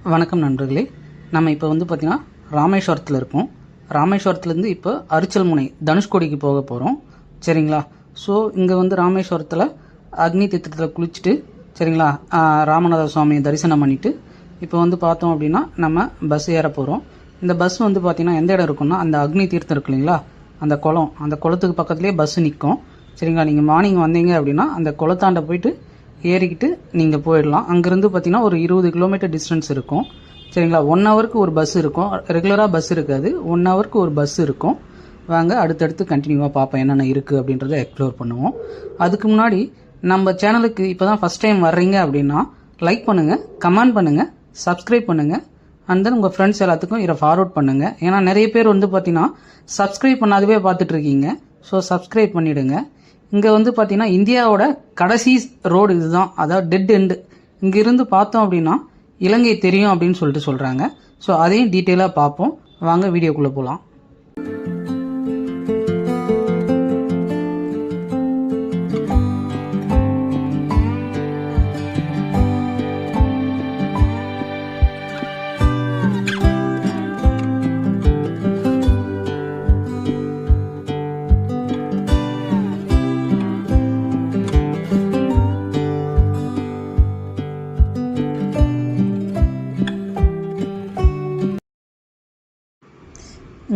வணக்கம் நண்பர்களே. நம்ம இப்போ பார்த்தீங்கன்னா ராமேஸ்வரத்தில் இருக்கோம். ராமேஸ்வரத்துலேருந்து இப்போ அரிச்சல் முனை தனுஷ்கோடிக்கு போக போகிறோம். சரிங்களா? ஸோ இங்கே ராமேஸ்வரத்தில் அக்னி தீர்த்தத்தில் குளிச்சுட்டு சரிங்களா, ராமநாத சுவாமியை தரிசனம் பண்ணிவிட்டு இப்போ பார்த்தோம் அப்படின்னா நம்ம பஸ் ஏற போகிறோம். இந்த பஸ் பார்த்திங்கன்னா எந்த இடம் இருக்குன்னா, அந்த அக்னி தீர்த்தம் இருக்கு இல்லைங்களா, அந்த குளத்துக்கு பக்கத்துலேயே பஸ் நிற்கும். சரிங்களா? நீங்கள் மார்னிங் வந்தீங்க அப்படின்னா அந்த குளத்தாண்ட போயிட்டு ஏறிக்கிட்டு நீங்கள் போயிடலாம். அங்கேருந்து பார்த்தீங்கன்னா ஒரு 20 கிலோமீட்டர் டிஸ்டன்ஸ் இருக்கும். சரிங்களா? 1 ஹவருக்கு ஒரு பஸ் இருக்கும். ரெகுலராக பஸ் இருக்காது, 1 ஹவருக்கு ஒரு பஸ் இருக்கும். வாங்க அடுத்தடுத்து கண்டினியூவாக பார்ப்போம் என்னென்ன இருக்குது அப்படின்றத எக்ஸ்ப்ளோர் பண்ணுவோம். அதுக்கு முன்னாடி நம்ம சேனலுக்கு இப்போ தான் ஃபஸ்ட் டைம் வர்றீங்க அப்படின்னா லைக் பண்ணுங்கள், கமெண்ட் பண்ணுங்கள், சப்ஸ்கிரைப் பண்ணுங்கள். அண்ட் தென் உங்கள் ஃப்ரெண்ட்ஸ் எல்லாத்துக்கும் இதை ஃபார்வர்ட் பண்ணுங்கள். ஏன்னா நிறைய பேர் பார்த்தீங்கன்னா சப்ஸ்கிரைப் பண்ணாதவே பார்த்துட்ருக்கீங்க. ஸோ சப்ஸ்கிரைப் பண்ணிவிடுங்க. இங்கே பார்த்தீங்கன்னா இந்தியாவோட கடைசி ரோடு இதுதான், அதாவது டெட் எண்டு. இங்கிருந்து பார்த்தோம் அப்படின்னா இலங்கை தெரியும் அப்படின்னு சொல்கிறாங்க. ஸோ அதையும் டீட்டெயிலாக பார்ப்போம். வாங்க வீடியோக்குள்ளே போகலாம்.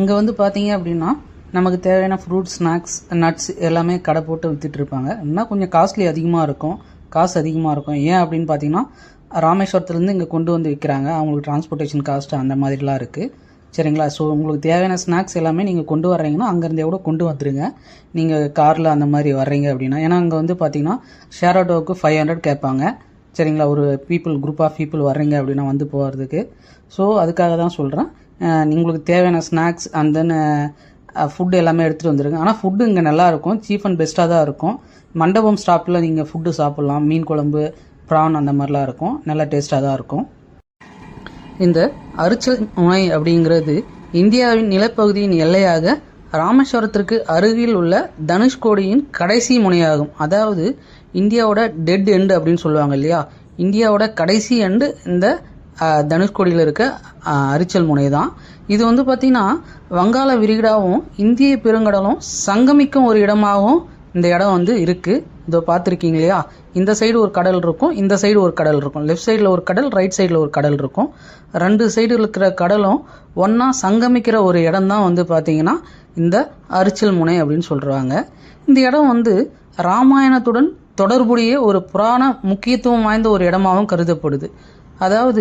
இங்கே பார்த்தீங்க அப்படின்னா நமக்கு தேவையான ஃப்ரூட்ஸ், ஸ்நாக்ஸ், நட்ஸ் எல்லாமே கடை போட்டு விற்றுட்ருப்பாங்க. இன்னும் கொஞ்சம் காஸ்ட்லி அதிகமாக இருக்கும், காசு அதிகமாக இருக்கும். ஏன் அப்படின்னு பார்த்தீங்கன்னா ராமேஸ்வரத்துலேருந்து இங்கே கொண்டு வந்து விற்கிறாங்க. அவங்களுக்கு டிரான்ஸ்போர்ட்டேஷன் காஸ்ட்டு அந்த மாதிரிலாம் இருக்குது. சரிங்களா? ஸோ உங்களுக்கு தேவையான ஸ்நாக்ஸ் எல்லாமே நீங்கள் கொண்டு வர்றீங்கன்னா அங்கேருந்தே கூட கொண்டு வந்துடுங்க, நீங்கள் காரில் அந்த மாதிரி வர்றீங்க அப்படின்னா. ஏன்னா அங்கே பார்த்தீங்கன்னா ஷேர் ஆட்டோவுக்கு 500 கேட்பாங்க. சரிங்களா? ஒரு குரூப் ஆஃப் பீப்புள் வர்றீங்க அப்படின்னா போகிறதுக்கு. ஸோ அதுக்காக தான் சொல்கிறேன். உங்களுக்கு தேவையான ஸ்நாக்ஸ் அண்ட் தென் ஃபுட்டு எல்லாமே எடுத்துகிட்டு வந்துடுங்க. ஆனால் ஃபுட்டு இங்கே நல்லாயிருக்கும், சீப் அண்ட் பெஸ்ட்டாக தான் இருக்கும். மண்டபம் ஸ்டாப்பில் நீங்கள் ஃபுட்டு சாப்பிட்லாம். மீன் குழம்பு, ப்ரான் அந்த மாதிரிலாம் இருக்கும், நல்லா டேஸ்ட்டாக தான் இருக்கும். இந்த அரிச்சல் முனை அப்படிங்கிறது இந்தியாவின் நிலப்பகுதியின் எல்லையாக ராமேஸ்வரத்திற்கு அருகில் உள்ள தனுஷ்கோடியின் கடைசி முனையாகும். அதாவது இந்தியாவோட டெட் எண்டு அப்படின்னு சொல்லுவாங்க இல்லையா, இந்தியாவோட கடைசி எண்டு இந்த தனுஷ்கோடியில் இருக்க அரிச்சல் முனை தான். இது பார்த்திங்கன்னா வங்காள விரிகுடாவும் இந்திய பெருங்கடலும் சங்கமிக்கும் ஒரு இடமாகவும் இந்த இடம் இருக்குது. இதோ பார்த்துருக்கீங்க இல்லையா, இந்த சைடு ஒரு கடல் இருக்கும், இந்த சைடு ஒரு கடல் இருக்கும். லெஃப்ட் சைடில் ஒரு கடல், ரைட் சைடில் ஒரு கடல் இருக்கும். 2 சைடு இருக்கிற கடலும் ஒன்றா சங்கமிக்கிற ஒரு இடம் தான் பார்த்திங்கன்னா இந்த அரிச்சல் முனை அப்படின்னு சொல்கிறாங்க. இந்த இடம் ராமாயணத்துடன் தொடர்புடைய ஒரு புராண முக்கியத்துவம் வாய்ந்த ஒரு இடமாகவும் கருதப்படுது. அதாவது